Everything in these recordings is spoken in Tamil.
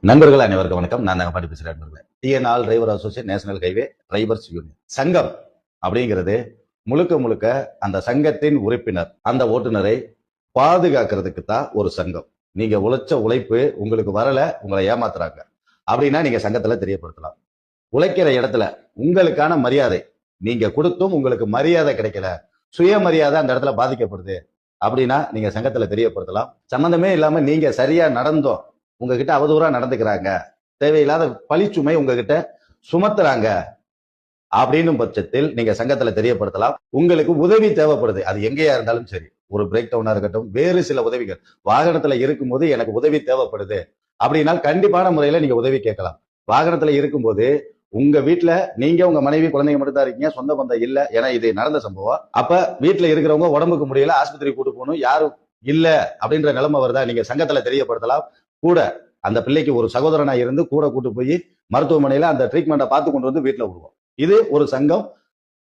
நண்பர்கள் அனைவருக்கும் வணக்கம். நான் தங்கப்பாடி பேசுறேன். நண்பர்களே, TN all driver association national highway drivers union சங்கம் அப்படிங்கிறது முழுக்க முழுக்க அந்த சங்கத்தின் உறுப்பினர் அந்த ஓட்டுநரை பாதுகாக்கிறதுக்கு தான் ஒரு சங்கம். நீங்க உழைச்ச உழைப்பு உங்களுக்கு வரல, உங்களை ஏமாத்துறாங்க அப்படின்னா நீங்க சங்கத்துல தெரியப்படுத்தலாம். உழைக்கிற இடத்துல உங்களுக்கான மரியாதை நீங்க கொடுத்தும் உங்களுக்கு மரியாதை கிடைக்கல, சுயமரியாதை அந்த இடத்துல பாதிக்கப்படுது அப்படின்னா நீங்க சங்கத்துல தெரியப்படுத்தலாம். சம்பந்தமே இல்லாம நீங்க சரியா நடந்தோம், உங்ககிட்ட அவதூறா நடந்துக்கிறாங்க, தேவையில்லாத பழிச்சுமை உங்ககிட்ட சுமத்துறாங்க அப்படின்னு பட்சத்தில் நீங்க சங்கத்துல தெரியப்படுத்தலாம். உங்களுக்கு உதவி தேவைப்படுது, அது எங்கேயா இருந்தாலும் சரி, ஒரு பிரேக் டவுனா இருக்கட்டும், வேறு சில உதவிகள் வாகனத்துல இருக்கும்போது எனக்கு உதவி தேவைப்படுது அப்படின்னா கண்டிப்பான முறையில நீங்க உதவி கேட்கலாம். வாகனத்துல இருக்கும்போது உங்க வீட்டுல நீங்க உங்க மனைவி குழந்தைங்க மட்டும் தான் இருக்கீங்க, சொந்த பந்தம் இல்ல, ஏன்னா இது நடந்த சம்பவம். அப்ப வீட்டுல இருக்கிறவங்க உடம்புக்கு முடியல, ஆஸ்பத்திரி கூட்டு போகணும், யாரும் இல்ல அப்படின்ற நிலைமை வருதா, நீங்க சங்கத்துல தெரியப்படுத்தலாம். கூட அந்த பிள்ளைக்கு ஒரு சகோதரனா இருந்து கூட கூட்டு போய் மருத்துவமனையில அந்த ட்ரீட்மெண்ட்டை பார்த்து கொண்டு வந்து வீட்டுல விடுவோம். இது ஒரு சங்கம்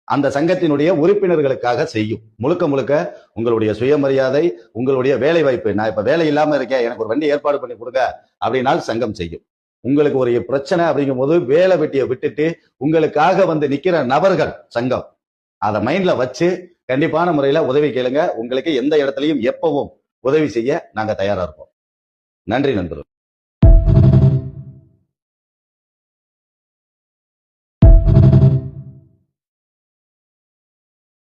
அந்த சங்கத்தினுடைய உறுப்பினர்களுக்காக செய்யும். முழுக்க முழுக்க உங்களுடைய சுயமரியாதை, உங்களுடைய வேலை வாய்ப்பு. நான் இப்ப வேலை இல்லாம இருக்கேன், எனக்கு ஒரு வண்டி ஏற்பாடு பண்ணி கொடுங்க அப்படின்னால் சங்கம் செய்யும். உங்களுக்கு ஒரு பிரச்சனை அப்படிங்கும் போது வேலை வெட்டியை விட்டுட்டு உங்களுக்காக வந்து நிக்கிற நபர்கள் சங்கம். அதை மைண்ட்ல வச்சு கண்டிப்பான முறையில உதவி கேளுங்க. உங்களுக்கு எந்த இடத்துலையும் எப்பவும் உதவி செய்ய நாங்க தயாரா இருப்போம். நன்றி நண்பர்கள்.